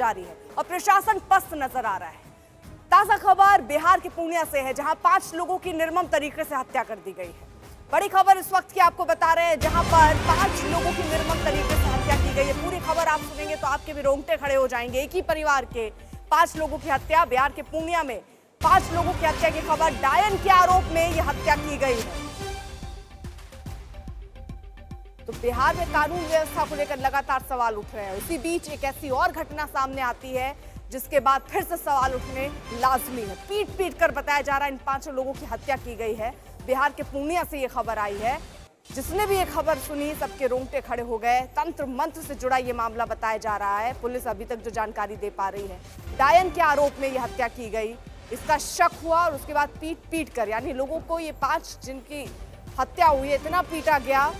जारी है और प्रशासन पस्त नजर आ रहा है। ताजा खबर बिहार के पूर्णिया से है, जहां 5 लोगों की निर्मम तरीके से हत्या कर दी गई है। बड़ी खबर इस वक्त की आपको बता रहे हैं, जहां पर 5 लोगों की निर्मम तरीके से हत्या की गई है। पूरी खबर आप सुनेंगे तो आपके भी रोंगटे खड़े हो जाएंगे। एक ही परिवार के 5 लोगों की हत्या, बिहार के पूर्णिया में 5 लोगों की हत्या की खबर। डायन के आरोप में यह हत्या की गई है। तो बिहार में कानून व्यवस्था को लेकर लगातार सवाल उठ रहे हैं। इसी बीच एक ऐसी और घटना सामने आती है जिसके बाद फिर से सवाल उठने लाजमी है। पीट पीट कर बताया जा रहा है इन 5 लोगों की हत्या की गई है। बिहार के पूर्णिया से ये खबर आई है। जिसने भी ये खबर सुनी सबके रोंगटे खड़े हो गए। तंत्र मंत्र से जुड़ा ये मामला बताया जा रहा है। पुलिस अभी तक जो जानकारी दे पा रही है, डायन के आरोप में यह हत्या की गई, इसका शक हुआ और उसके बाद पीट पीट कर, यानी लोगों को ये 5 जिनकी हत्या हुई इतना पीटा गया,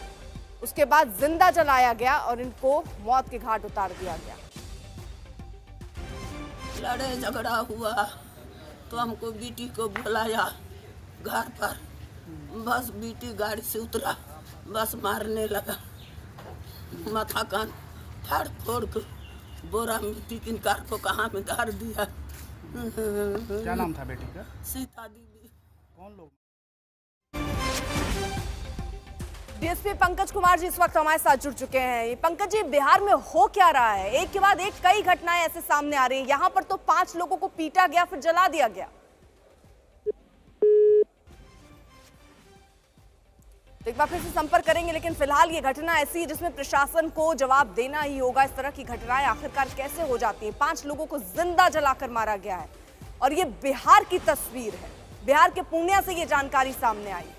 उसके बाद जिंदा जलाया गया और इनको मौत के घाट उतार दिया गया। लड़े झगड़ा हुआ तो हमको बेटी को बुलाया घर पर, बस बेटी गाड़ी से उतरा, बस मारने लगा, माथा कान फाड़ फोड़ के बोरा मिट्टी किनकार को कहाँ में गाड़ दिया। क्या नाम था बेटी का? सीता दीदी। कौन लोग? डीएसपी पंकज कुमार जी इस वक्त हमारे साथ जुड़ चुके हैं। पंकज जी, बिहार में हो क्या रहा है? एक के बाद एक कई घटनाएं ऐसे सामने आ रही हैं। यहाँ पर तो 5 लोगों को पीटा गया, फिर जला दिया गया। तो एक बार फिर से संपर्क करेंगे, लेकिन फिलहाल ये घटना ऐसी है जिसमें प्रशासन को जवाब देना ही होगा। इस तरह की घटनाएं आखिरकार कैसे हो जाती हैं? 5 लोगों को जिंदा जलाकर मारा गया है और ये बिहार की तस्वीर है। बिहार के पूर्णिया से ये जानकारी सामने आई।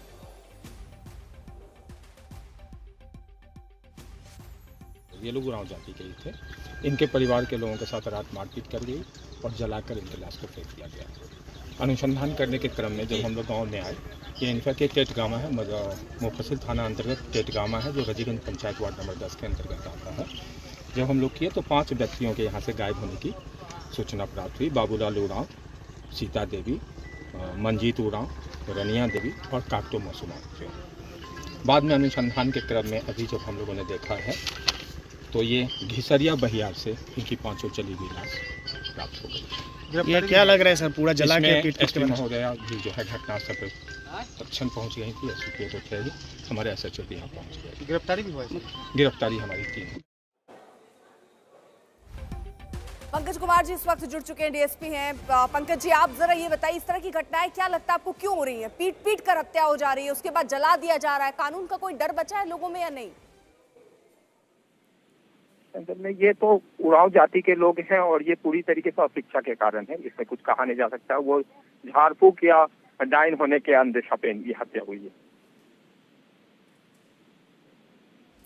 ये लोग उरांव जाति के ही थे। इनके परिवार के लोगों के साथ रात मारपीट कर गई और जलाकर इनके लाश को फेंक दिया गया। अनुसंधान करने के क्रम में जब हम लोग गांव में आए, ये इनफैक्ट एक टेटगामा है, मुफस्सिल थाना अंतर्गत टेटगामा है, जो रजीगंज पंचायत वार्ड नंबर 10 के अंतर्गत आता है। जब हम लोग किए तो 5 व्यक्तियों के यहाँ से गायब होने की सूचना प्राप्त हुई। बाबूलाल उरांव, सीता देवी, मंजीत उरांव, रनिया देवी और काकटो मसूमा। बाद में अनुसंधान के क्रम में अभी जब हम लोगों ने देखा है तो ये घिसरिया बहियार से इनकी 5 चली हुई लाश प्राप्त हो गई। ये क्या लग रहा है सर? पूरा जला के एसपी महोदया भी जो है घटनास्थल पर तत्क्षण पहुंच गई थी। एसपी तो थे ही, हमारे एसएचओ भी यहाँ पहुंच गए। गिरफ्तारी भी हुआ है? गिरफ्तारी हमारी 3। पंकज कुमार जी इस वक्त जुड़ चुके हैं, डीएसपी हैं। पंकज जी, आप जरा ये बताइए, इस तरह की घटनाएं क्या लगता है आपको क्यों हो रही है? पीट पीट कर हत्या हो जा रही है, उसके बाद जला दिया जा रहा है। कानून का कोई डर बचा है लोगों में या नहीं? में ये तो उरांव जाति के लोग हैं और ये पूरी तरीके से अशिक्षा के कारण है। इसमें कुछ कहा नहीं जा सकता। वो झाड़ फूक या डायन होने के अंदेशा पे ये हत्या हुई है।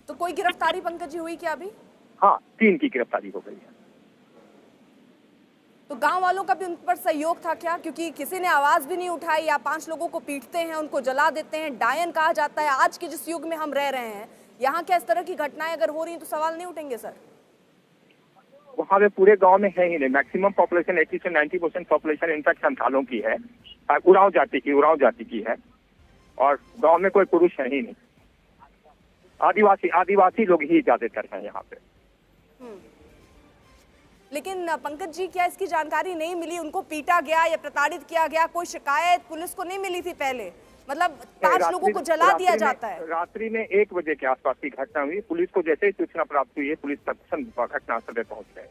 तो कोई गिरफ्तारी पंकज जी हुई क्या अभी? हाँ, 3 की गिरफ्तारी हो गई है। तो गांव वालों का भी उन पर सहयोग था क्या? क्योंकि किसी ने आवाज भी नहीं उठाई। या 5 लोगों को पीटते हैं, उनको जला देते हैं, डायन कहा जाता है। आज के जिस युग में हम रह रहे हैं, यहाँ क्या इस तरह की घटनाएं अगर हो रही हैं तो सवाल नहीं उठेंगे सर? वहाँ पे पूरे गांव में है ही नहीं। मैक्सिमम पॉपुलेशन 80 से 90% पॉपुलेशन इनफैक्ट संथालों की है, उरांव जाति की है। और गांव में कोई पुरुष है ही नहीं। आदिवासी लोग ही ज्यादातर हैं यहाँ पे। लेकिन पंकज जी, क्या इसकी जानकारी नहीं मिली? उनको पीटा गया या प्रताड़ित किया गया, कोई शिकायत पुलिस को नहीं मिली थी पहले? मतलब 5 लोगों को जला दिया जाता है। रात्रि में 1 बजे के आसपास की घटना हुई। पुलिस को जैसे ही सूचना प्राप्त हुई है, पुलिस तत्क्षण घटनास्थल पे पहुंच गए।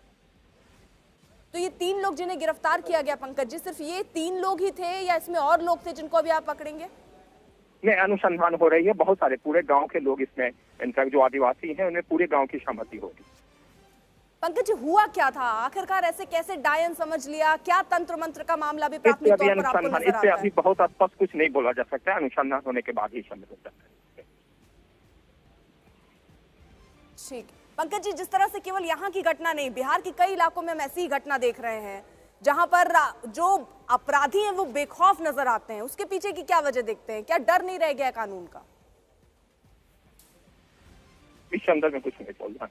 तो ये 3 लोग जिन्हें गिरफ्तार किया गया पंकज जी, सिर्फ ये 3 लोग ही थे या इसमें और लोग थे जिनको अभी आप पकड़ेंगे? में अनुसंधान हो रही है। बहुत सारे पूरे गांव के लोग इसमें, इनफैक्ट जो आदिवासी हैं उनमें पूरे गांव की सहमति होगी। पंकज जी, हुआ क्या था आखिरकार? ऐसे कैसे डायन समझ लिया? क्या तंत्र मंत्र का मामला भी प्राथमिक तौर पर आपको नजर आता है? अभी बहुत स्पष्ट कुछ नहीं बोला जा सकता है। अनुसंधान होने के बाद ही समझ हो सकता है। ठीक पंकज जी, जिस तरह से केवल यहाँ की घटना नहीं, बिहार के कई इलाकों में हम ऐसी ही घटना देख रहे हैं जहां पर जो अपराधी हैं वो बेखौफ नजर आते हैं। उसके पीछे की क्या वजह देखते हैं? क्या डर नहीं रह गया कानून का? इस संदर्भ में कुछ नहीं बोलना।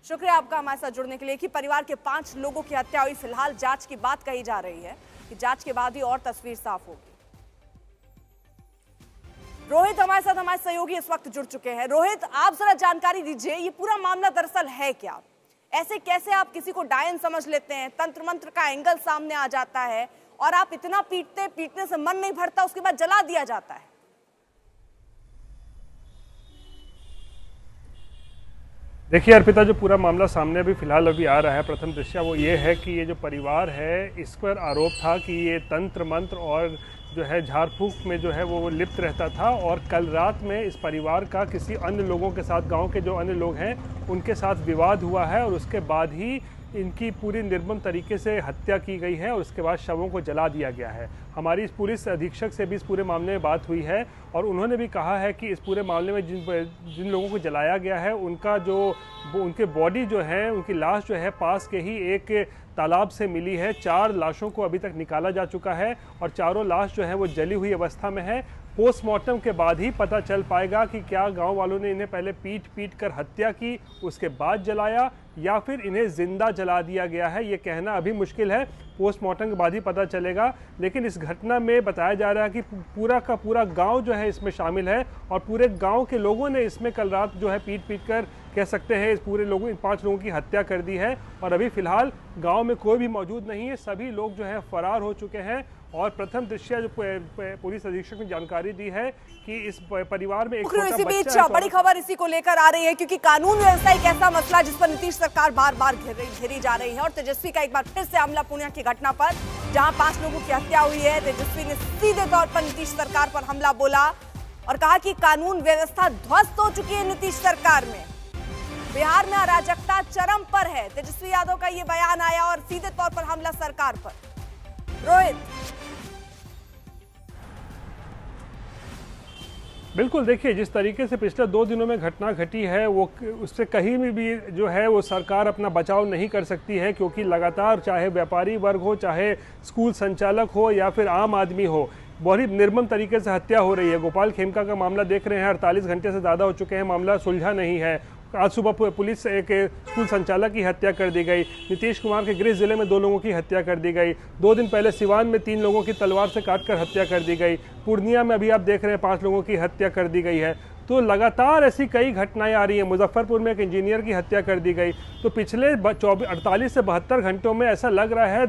शुक्रिया आपका हमारे साथ जुड़ने के लिए। कि परिवार के 5 लोगों की हत्या हुई। फिलहाल जांच की बात कही जा रही है कि जांच के बाद ही और तस्वीर साफ होगी। रोहित हमारे साथ, हमारे सहयोगी इस वक्त जुड़ चुके हैं। रोहित, आप जरा जानकारी दीजिए, ये पूरा मामला दरअसल है क्या? ऐसे कैसे आप किसी को डायन समझ लेते हैं? तंत्र मंत्र का एंगल सामने आ जाता है और आप इतना पीटने से मन नहीं भरता, उसके बाद जला दिया जाता है। देखिए अर्पिता, जो पूरा मामला सामने फिलहाल आ रहा है, प्रथम दृष्टया वो ये है कि ये जो परिवार है, इस पर आरोप था कि ये तंत्र मंत्र और जो है झाड़ फूंक में जो है वो लिप्त रहता था और कल रात में इस परिवार का किसी अन्य लोगों के साथ, गांव के जो अन्य लोग हैं उनके साथ विवाद हुआ है और उसके बाद ही इनकी पूरी निर्मम तरीके से हत्या की गई है और उसके बाद शवों को जला दिया गया है। हमारी इस पुलिस अधीक्षक से भी इस पूरे मामले में बात हुई है और उन्होंने भी कहा है कि इस पूरे मामले में जिन लोगों को जलाया गया है उनके बॉडी जो है, उनकी लाश जो है पास के ही एक तालाब से मिली है। 4 लाशों को अभी तक निकाला जा चुका है और चारों लाश जो है वो जली हुई अवस्था में है। पोस्टमार्टम के बाद ही पता चल पाएगा कि क्या गांव वालों ने इन्हें पहले पीट कर हत्या की, उसके बाद जलाया, या फिर इन्हें जिंदा जला दिया गया है। ये कहना अभी मुश्किल है, पोस्टमार्टम के बाद ही पता चलेगा। लेकिन इस घटना में बताया जा रहा है कि पूरा का पूरा गांव जो है इसमें शामिल है और पूरे गांव के लोगों ने इसमें कल रात जो है पीट कर कह सकते हैं इस पूरे लोगों, इन 5 लोगों की हत्या कर दी है और अभी फिलहाल गांव में कोई भी मौजूद नहीं है। सभी लोग जो है फरार हो चुके हैं और प्रथम दृष्टया जो पुलिस अधीक्षक ने जानकारी दी है कि इस परिवार में एक छोटा इसी बीच बच्चा है। बड़ी खबर इसी को लेकर आ रही है क्योंकि कानून व्यवस्था एक ऐसा मसला जिस पर नीतीश सरकार बार-बार घेरी जा रही है और तेजस्वी का एक बार फिर से हमला पूर्णिया की घटना पर, जहां 5 लोगों की हत्या हुई है। तेजस्वी ने सीधे तौर पर नीतीश सरकार पर हमला बोला और कहा कि कानून व्यवस्था ध्वस्त हो चुकी है नीतीश सरकार में। बिहार में अराजकता चरम पर है, तेजस्वी यादव का ये बयान आया और सीधे तौर पर हमला सरकार पर। रोहित, बिल्कुल, देखिए जिस तरीके से पिछले 2 दिनों में घटना घटी है वो उससे कहीं भी जो है वो सरकार अपना बचाव नहीं कर सकती है, क्योंकि लगातार चाहे व्यापारी वर्ग हो, चाहे स्कूल संचालक हो या फिर आम आदमी हो, बहुत निर्मम तरीके से हत्या हो रही है। गोपाल खेमका का मामला देख रहे हैं, 48 घंटे से ज़्यादा हो चुके हैं, मामला सुलझा नहीं है। आज सुबह पुलिस एक स्कूल संचालक की हत्या कर दी गई। नीतीश कुमार के गृह जिले में 2 लोगों की हत्या कर दी गई। 2 दिन पहले सिवान में 3 लोगों की तलवार से काटकर हत्या कर दी गई। पूर्णिया में अभी आप देख रहे हैं 5 लोगों की हत्या कर दी गई है। तो लगातार ऐसी कई घटनाएं आ रही हैं। मुजफ्फरपुर में एक इंजीनियर की हत्या कर दी गई। तो पिछले 48 से 72 घंटों में ऐसा लग रहा है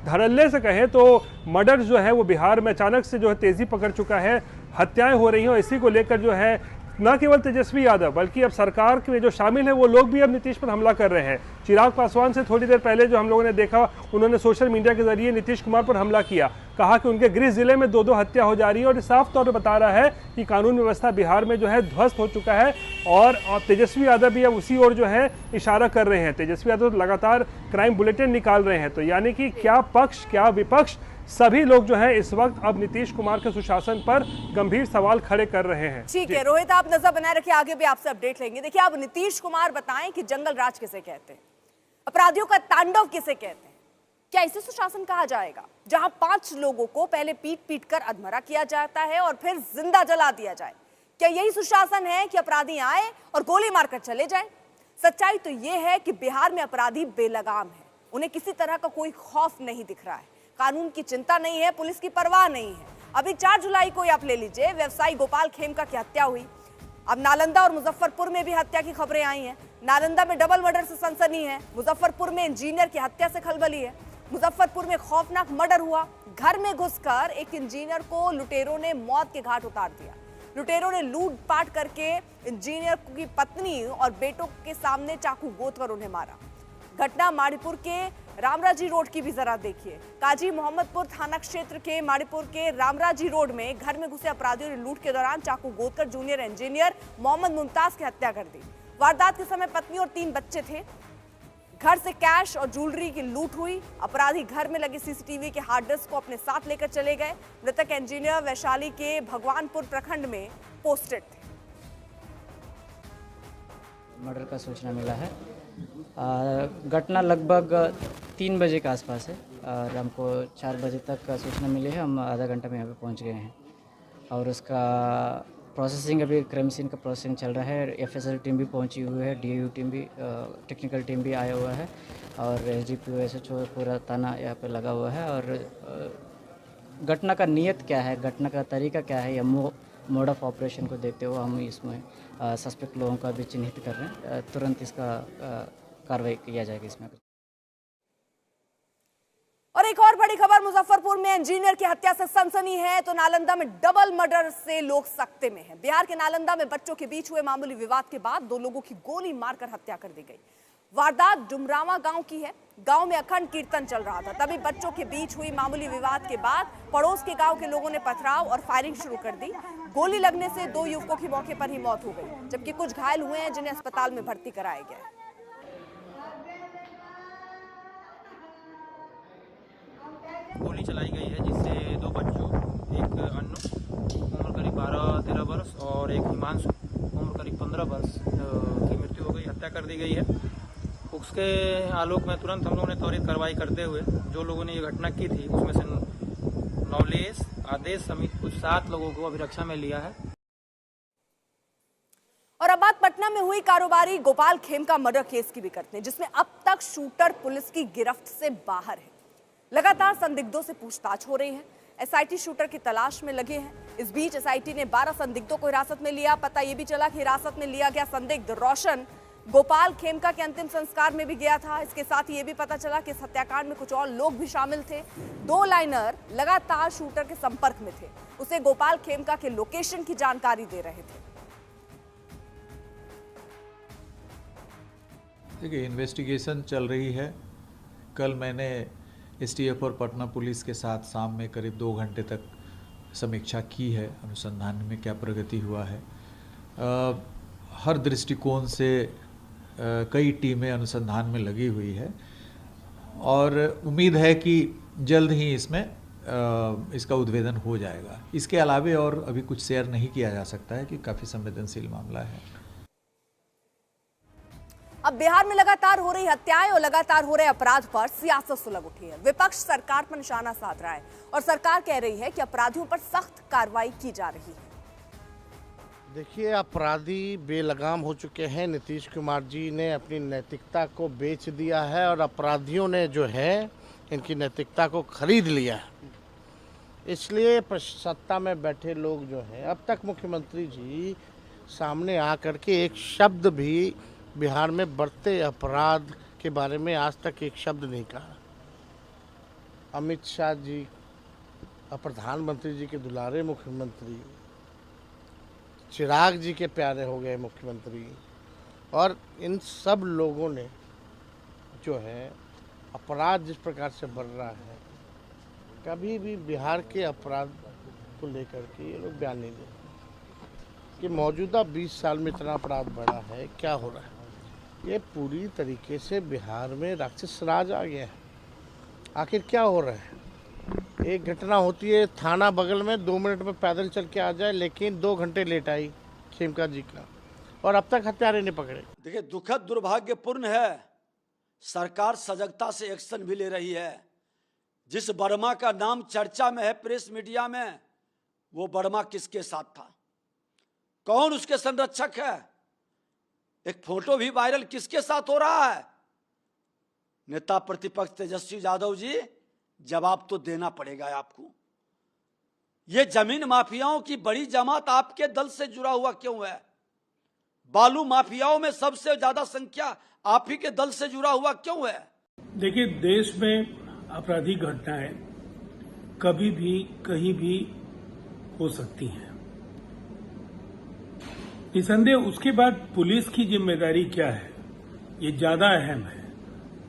धड़ल्ले से कहें तो मर्डर जो है वो बिहार में अचानक से जो है तेजी पकड़ चुका है, हत्याएं हो रही हैं। इसी को लेकर जो है न केवल तेजस्वी यादव बल्कि अब सरकार के जो शामिल है वो लोग भी अब नीतीश पर हमला कर रहे हैं। चिराग पासवान से थोड़ी देर पहले जो हम लोगों ने देखा, उन्होंने सोशल मीडिया के जरिए नीतीश कुमार पर हमला किया, कहा कि उनके गृह जिले में 2 हत्या हो जा रही है और साफ तौर पर बता रहा है कि कानून व्यवस्था बिहार में जो है ध्वस्त हो चुका है। और तेजस्वी यादव भी अब उसी ओर जो है इशारा कर रहे हैं। तेजस्वी यादव लगातार क्राइम बुलेटिन निकाल रहे हैं। तो यानी कि क्या पक्ष क्या विपक्ष, सभी लोग जो है इस वक्त अब नीतीश कुमार के सुशासन पर गंभीर सवाल खड़े कर रहे हैं। ठीक है रोहित, आप नजर बनाए रखिए, आगे भी आपसे अपडेट लेंगे। देखिए, आप नीतीश कुमार बताएं कि जंगल राज किसे कहते हैं, अपराधियों का तांडव किसे कहते हैं? क्या इसे सुशासन कहा जाएगा, जहां 5 लोगों को पहले पीट कर अधमरा किया जाता है और फिर जिंदा जला दिया जाए? क्या यही सुशासन है कि अपराधी आए और गोली मारकर चले जाए? सच्चाई तो यह है कि बिहार में अपराधी बेलगाम है, उन्हें किसी तरह का कोई खौफ नहीं दिख रहा है, कानून की चिंता नहीं है, पुलिस की परवाह नहीं है। अभी 4 जुलाई को आप ले लीजिए, व्यवसायी गोपाल खेमका की हत्या हुई। अब नालंदा और मुजफ्फरपुर में भी हत्या की खबरें आई हैं। नालंदा में डबल मर्डर से सनसनी है, मुजफ्फरपुर में इंजीनियर की हत्या से खलबली है। मुजफ्फरपुर में खौफनाक मर्डर हुआ, घर में घुसकर एक इंजीनियर को लुटेरों ने मौत के घाट उतार दिया। लुटेरों ने लूटपाट करके इंजीनियर की पत्नी और बेटों के सामने चाकू गोदकर उन्हें मारा। घटना माड़ीपुर के रामराजी रोड की भी जरा देखिए। काजी मोहम्मदपुर थाना क्षेत्र के माड़ीपुर के रामराजी रोड में घर में घुसे अपराधियों ने लूट के दौरान चाकू गोदकर जूनियर इंजीनियर मोहम्मद मुमताज की हत्या कर दी। वारदात के समय पत्नी और 3 बच्चे थे। घर से कैश और ज्वेलरी की लूट हुई। अपराधी घर में लगे सीसीटीवी के हार्ड डिस्क को अपने साथ लेकर चले गए। मृतक इंजीनियर वैशाली के भगवानपुर प्रखंड में पोस्टेड थे। मर्डर का सूचना मिला है। घटना लगभग 3 बजे के आसपास है और हमको 4 बजे तक का सूचना मिली है। हम आधा घंटा में यहाँ पे पहुँच गए हैं और उसका प्रोसेसिंग, अभी क्राइम सीन का प्रोसेसिंग चल रहा है। एफएसएल टीम भी पहुँची हुई है, डीएयू टीम भी, टेक्निकल टीम भी आया हुआ है और एसडीपीओ एसएचओ पूरा थाना यहाँ पे लगा हुआ है। और घटना का नियत क्या है, घटना का तरीका क्या है, या मोड ऑफ ऑपरेशन को देखते हुए हम इसमें सस्पेक्ट लोगों का भी चिन्हित कर रहे हैं। तुरंत इसका कार्रवाई किया जाएगा इसमें। और एक और बड़ी खबर, मुजफ्फरपुर में इंजीनियर की हत्या से सनसनी है तो नालंदा में डबल मर्डर से लोग सख्ते में हैं। बिहार के नालंदा में बच्चों के बीच हुए मामूली विवाद के बाद 2 लोगों की गोली मारकर हत्या कर दी गई। वारदात डुमरावा गांव की है। गांव में अखंड कीर्तन चल रहा था, तभी बच्चों के बीच हुई मामूली विवाद के बाद पड़ोस के गांव के लोगों ने पथराव और फायरिंग शुरू कर दी। गोली लगने से 2 युवकों की मौके पर ही मौत हो गई, जबकि कुछ घायल हुए हैं जिन्हें अस्पताल में भर्ती कराया गया है। गोली चलाई गई है जिससे 2 बच्चों, एक अन्नू उम्र करीब 12-13 वर्ष और एक हिमांशु उम्र करीब 15 वर्ष की मृत्यु हो गई, हत्या कर दी गई है। उसके आलोक में तुरंत हम लोगों ने त्वरित कार्रवाई करते हुए जो लोगों ने ये घटना की थी उसमें से नवलेश, आदेश समेत कुछ 7 लोगों को अभिरक्षा में लिया है। और अब बात पटना में हुई कारोबारी गोपाल खेमका मर्डर केस की भी करते हैं, जिसमें अब तक शूटर पुलिस की गिरफ्त से बाहर है। लगातार संदिग्धों से पूछताछ हो रही है। एसआईटी शूटर की तलाश में लगे हैं। इस बीच एसआईटी ने 12 संदिग्धों को हिरासत में लिया। पता यह भी चला कि हिरासत में लिया गया संदिग्ध रोशन गोपाल खेमका के अंतिम संस्कार में भी गया था। इसके साथ ही यह भी पता चला कि इस हत्याकांड में कुछ और लोग भी शामिल थे। 2 लाइनर लगातार शूटर के संपर्क में थे, उसे गोपाल खेमका के लोकेशन की जानकारी दे रहे थे। देखिए, इन्वेस्टिगेशन चल रही है। कल मैंने एसटीएफ और पटना पुलिस के साथ शाम में करीब 2 घंटे तक समीक्षा की है, अनुसंधान में क्या प्रगति हुआ है। हर दृष्टिकोण से कई टीमें अनुसंधान में लगी हुई है और उम्मीद है कि जल्द ही इसमें इसका उद्भेदन हो जाएगा। इसके अलावे और अभी कुछ शेयर नहीं किया जा सकता है कि काफ़ी संवेदनशील मामला है। अब बिहार में लगातार हो रही हत्याएं और लगातार हो रहे अपराध पर सियासत सुलग उठी है। विपक्ष सरकार पर निशाना साध रहा है और सरकार कह रही है कि अपराधियों पर सख्त कार्रवाई की जा रही है। देखिए, अपराधी बेलगाम हो चुके हैं। नीतीश कुमार जी ने अपनी नैतिकता को बेच दिया है और अपराधियों ने जो है इनकी नैतिकता को खरीद लिया है। इसलिए सत्ता में बैठे लोग जो हैं, अब तक मुख्यमंत्री जी सामने आकर के एक शब्द भी बिहार में बढ़ते अपराध के बारे में आज तक एक शब्द नहीं कहा। अमित शाह जी और प्रधानमंत्री जी के दुलारे मुख्यमंत्री, चिराग जी के प्यारे हो गए मुख्यमंत्री, और इन सब लोगों ने जो है अपराध जिस प्रकार से बढ़ रहा है, कभी भी बिहार के अपराध को लेकर के ये लोग बयान नहीं देते कि मौजूदा 20 साल में इतना अपराध बढ़ा है, क्या हो रहा है। ये पूरी तरीके से बिहार में राक्षस राज आ गया है। आखिर क्या हो रहा है? एक घटना होती है थाना बगल में, 2 मिनट में पैदल चल के आ जाए, लेकिन 2 घंटे लेट आई खेमका जी का, और अब तक हत्यारे नहीं पकड़े। देखिए, दुखद दुर्भाग्यपूर्ण है, सरकार सजगता से एक्शन भी ले रही है। जिस वर्मा का नाम चर्चा में है प्रेस मीडिया में, वो वर्मा किसके साथ था, कौन उसके संरक्षक है, एक फोटो भी वायरल किसके साथ हो रहा है। नेता प्रतिपक्ष तेजस्वी यादव जी, जवाब तो देना पड़ेगा आपको। ये जमीन माफियाओं की बड़ी जमात आपके दल से जुड़ा हुआ क्यों है? बालू माफियाओं में सबसे ज्यादा संख्या आप ही के दल से जुड़ा हुआ क्यों है? देखिए, देश में आपराधिक घटनाएं कभी भी कहीं भी हो सकती हैं। निसंदेह उसके बाद पुलिस की जिम्मेदारी क्या है, ये ज्यादा अहम है।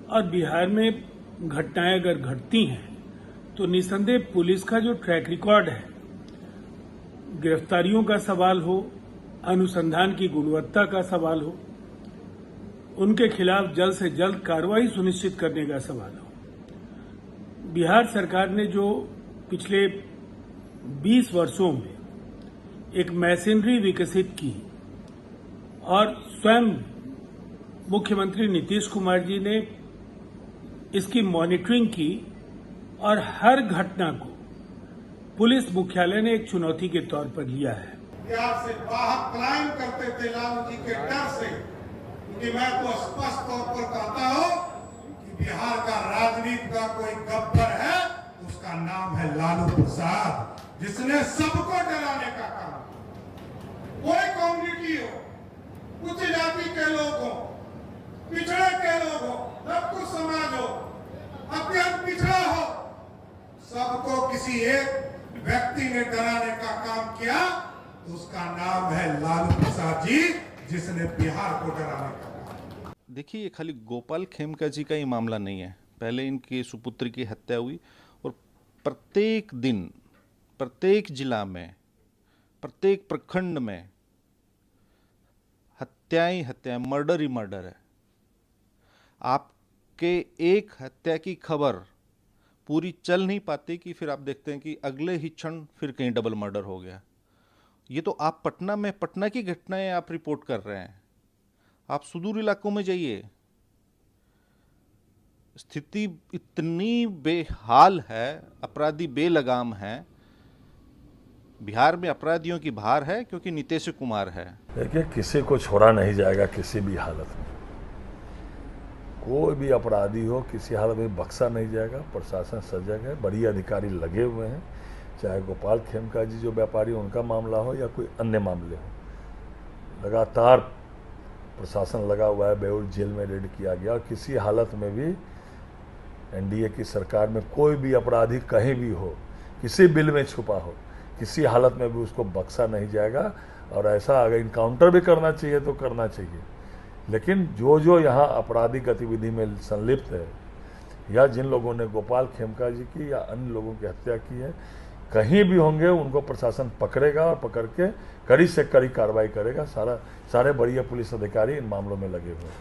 और बिहार में घटनाएं अगर घटती हैं तो निसंदेह पुलिस का जो ट्रैक रिकॉर्ड है, गिरफ्तारियों का सवाल हो, अनुसंधान की गुणवत्ता का सवाल हो, उनके खिलाफ जल्द से जल्द कार्रवाई सुनिश्चित करने का सवाल हो। बिहार सरकार ने जो पिछले 20 वर्षों में एक मशीनरी विकसित की और स्वयं मुख्यमंत्री नीतीश कुमार जी ने इसकी मॉनिटरिंग की और हर घटना को पुलिस मुख्यालय ने एक चुनौती के तौर पर लिया है। बिहार से बाहर पलायन करते थे लालू जी के डर से, क्योंकि मैं तो स्पष्ट तौर पर कहता हूं कि बिहार का राजनीति का कोई गब्बर है, उसका नाम है लालू प्रसाद, जिसने सबको डराने का काम। कम्युनिटी हो, उच्च जाति के लोग हो, पिछड़े के लोग हो, लघु समाज हो, अत्यंत पिछड़ा हो, सबको किसी एक व्यक्ति ने डराने का काम किया तो उसका नाम है लालू प्रसाद जी, जिसने बिहार को डराने का काम। देखिए, ये खाली गोपाल खेमका जी का ही मामला नहीं है। पहले इनके सुपुत्र की हत्या हुई और प्रत्येक दिन, प्रत्येक जिला में, प्रत्येक प्रखंड में हत्याएं ही हत्याएं, मर्डर ही मर्डर है। आपके एक हत्या की खबर पूरी चल नहीं पाती कि फिर आप देखते हैं कि अगले ही क्षण फिर कहीं डबल मर्डर हो गया। ये तो आप पटना में, पटना की घटनाएं आप रिपोर्ट कर रहे हैं। आप सुदूर इलाकों में जाइए, स्थिति इतनी बेहाल है, अपराधी बेलगाम है। बिहार में अपराधियों की भार है क्योंकि नीतीश कुमार है। देखिए, किसी को छोड़ा नहीं जाएगा किसी भी हालत में। कोई भी अपराधी हो, किसी हालत में बख्शा नहीं जाएगा। प्रशासन सजग है, बड़ी अधिकारी लगे हुए हैं, चाहे गोपाल खेमका जी जो व्यापारी उनका मामला हो या कोई अन्य मामले हो। लगातार प्रशासन लगा हुआ है, बेउर जेल में रेड किया गया और किसी हालत में भी एनडीए की सरकार में कोई भी अपराधी कहीं भी हो, किसी बिल में छुपा हो, किसी हालत में भी उसको बख्शा नहीं जाएगा। और ऐसा अगर इनकाउंटर भी करना चाहिए तो करना चाहिए, लेकिन जो यहाँ आपराधिक गतिविधि में संलिप्त है या जिन लोगों ने गोपाल खेमका जी की या अन्य लोगों की हत्या की है, कहीं भी होंगे उनको प्रशासन पकड़ेगा और पकड़ के कड़ी से कड़ी कार्रवाई करेगा। सारे बढ़िया पुलिस अधिकारी इन मामलों में लगे हुए हैं।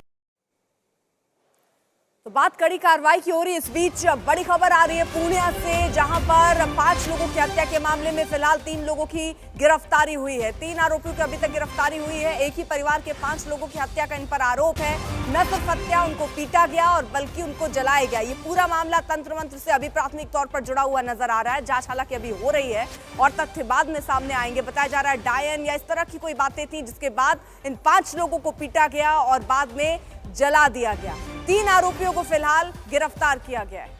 तो बात कड़ी कार्रवाई की हो रही है। इस बीच बड़ी खबर आ रही है पूर्णिया से, जहां पर 5 लोगों की हत्या के मामले में फिलहाल 3 लोगों की गिरफ्तारी हुई है। 3 आरोपियों की अभी तक गिरफ्तारी हुई है। एक ही परिवार के 5 लोगों की हत्या का इन पर आरोप है। न सिर्फ हत्या, उनको पीटा गया और बल्कि उनको जलाया गया। ये पूरा मामला तंत्र मंत्र से अभी प्राथमिक तौर पर जुड़ा हुआ नजर आ रहा है। जांच हालांकि अभी हो रही है और तथ्य बाद में सामने आएंगे। बताया जा रहा है डायन या इस तरह की कोई बातें थी, जिसके बाद इन 5 लोगों को पीटा गया और बाद में जला दिया गया। 3 आरोपियों को फिलहाल गिरफ्तार किया गया है।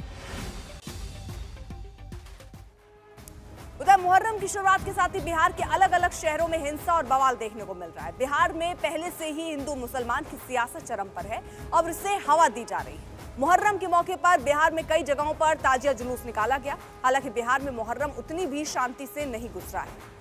उधर मुहर्रम की शुरुआत के साथ ही बिहार के अलग अलग शहरों में हिंसा और बवाल देखने को मिल रहा है। बिहार में पहले से ही हिंदू मुसलमान की सियासत चरम पर है और इसे हवा दी जा रही है। मुहर्रम के मौके पर बिहार में कई जगहों पर ताजिया जुलूस निकाला गया। हालांकि बिहार में मुहर्रम उतनी भी शांति से नहीं गुजरा है।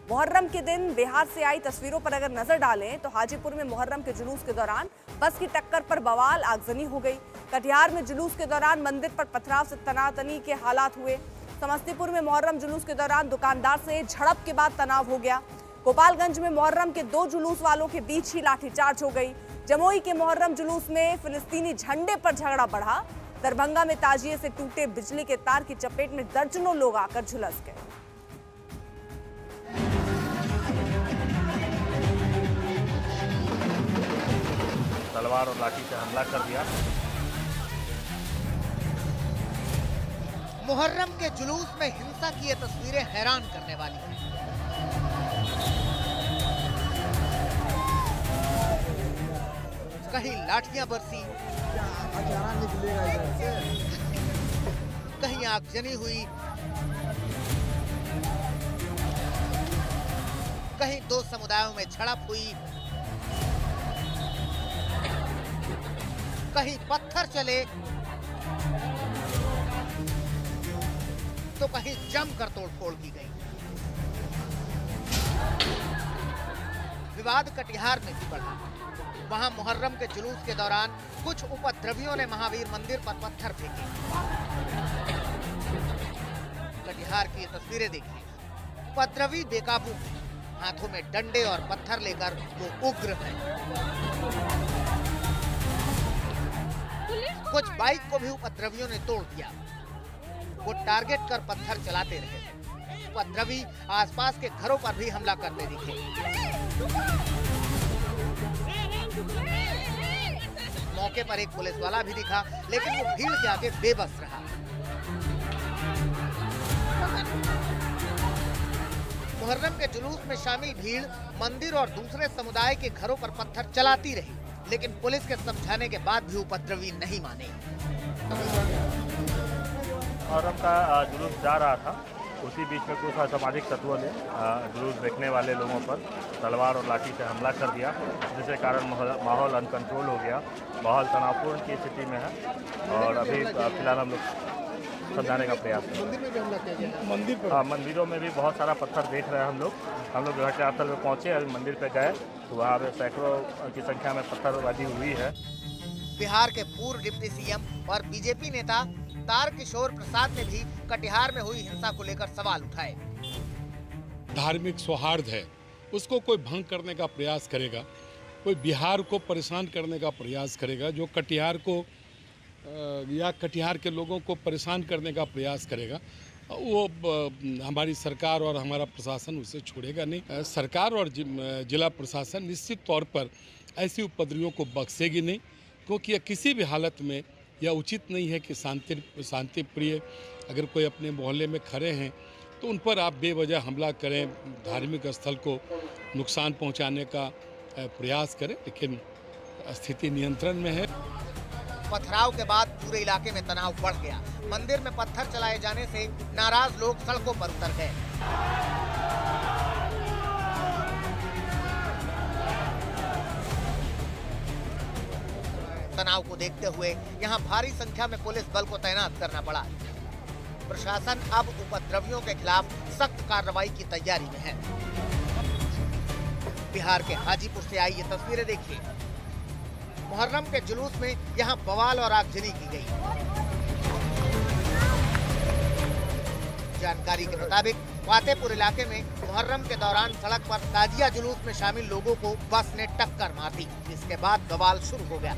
मुहर्रम के दिन बिहार से आई तस्वीरों पर अगर नजर डालें तो हाजीपुर में मुहर्रम के जुलूस के दौरान बस की टक्कर पर बवाल, आगजनी हो गई। कटिहार में जुलूस के दौरान मंदिर पर पथराव से तनातनी के हालात हुए। समस्तीपुर में मुहर्रम जुलूस के दौरान दुकानदार से झड़प के बाद तनाव हो गया। गोपालगंज में मुहर्रम के 2 जुलूस वालों के बीच ही लाठीचार्ज हो गई। जमुई के मुहर्रम जुलूस में फिलिस्तीनी झंडे पर झगड़ा बढ़ा। दरभंगा में ताजिए से टूटे बिजली के तार की चपेट में दर्जनों लोग आकर झुलस गए। तलवार और लाठी से हमला कर दिया। मुहर्रम के जुलूस में हिंसा की ये तस्वीरें हैरान करने वाली हैं। कहीं लाठियां बरसी, कहीं आगजनी हुई, कहीं 2 समुदायों में झड़प हुई, कहीं पत्थर चले तो कहीं जमकर तोड़फोड़ की गई। विवाद कटिहार में भी बढ़ा। वहां मुहर्रम के जुलूस के दौरान कुछ उपद्रवियों ने महावीर मंदिर पर पत्थर फेंके। कटिहार की ये तस्वीरें देखिए। उपद्रवी बेकाबू, हाथों में डंडे और पत्थर लेकर वो उग्र हैं। कुछ बाइक को भी उपद्रवियों ने तोड़ दिया। वो टारगेट कर पत्थर चलाते रहे। उपद्रवी आसपास के घरों पर भी हमला करते दिखे। मौके पर एक पुलिस वाला भी दिखा, लेकिन वो भीड़ के आगे बेबस रहा। मुहर्रम के जुलूस में शामिल भीड़ मंदिर और दूसरे समुदाय के घरों पर पत्थर चलाती रही, लेकिन पुलिस के समझाने के बाद भी उपद्रवी नहीं माने। मुहर्रम का जुलूस जा रहा था उसी बीच में कुछ असामाजिक तत्वों ने जुलूस देखने वाले लोगों पर तलवार और लाठी से हमला कर दिया, जिसके कारण माहौल अनकंट्रोल हो गया। माहौल तनावपूर्ण की स्थिति में है और अभी फिलहाल हम लोग समझाने का प्रयास कर रहे हैं। मंदिर में भी हमला किया गया? मंदिर पर? हाँ, मंदिरों में भी बहुत सारा पत्थर देख रहे हैं हम लोग घटनास्थल में पहुँचे, अभी मंदिर पर गए तो वहाँ पे सैकड़ों की संख्या में पत्थरबाजी हुई है। बिहार के पूर्व डिप्टी सीएम और बीजेपी नेता तारकिशोर प्रसाद ने भी कटिहार में हुई हिंसा को लेकर सवाल उठाए। धार्मिक सौहार्द है, उसको कोई भंग करने का प्रयास करेगा, कोई बिहार को परेशान करने का प्रयास करेगा, जो कटिहार को या कटिहार के लोगों को परेशान करने का प्रयास करेगा, वो हमारी सरकार और हमारा प्रशासन उसे छोड़ेगा नहीं। सरकार और जिला प्रशासन निश्चित तौर पर ऐसी उपद्रवियों को बख्शेगी नहीं, क्योंकि यह किसी भी हालत में यह उचित नहीं है कि शांति प्रिय अगर कोई अपने मोहल्ले में खड़े हैं तो उन पर आप बेवजह हमला करें, धार्मिक स्थल को नुकसान पहुंचाने का प्रयास करें, लेकिन स्थिति नियंत्रण में है। पथराव के बाद पूरे इलाके में तनाव बढ़ गया। मंदिर में पत्थर चलाए जाने से नाराज लोग सड़कों पर उतर गए। तनाव को देखते हुए यहां भारी संख्या में पुलिस बल को तैनात करना पड़ा। प्रशासन अब उपद्रवियों के खिलाफ सख्त कार्रवाई की तैयारी में है। बिहार के हाजीपुर से आई ये तस्वीरें देखिए। मुहर्रम के जुलूस में यहां बवाल और आगजनी की गई। जानकारी के मुताबिक फतेहपुर इलाके में मुहर्रम के दौरान सड़क पर ताजिया जुलूस में शामिल लोगों को बस ने टक्कर मार दी, जिसके बाद बवाल शुरू हो गया।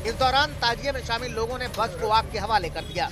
इस दौरान ताजिया में शामिल लोगों ने बस को आग के हवाले कर दिया।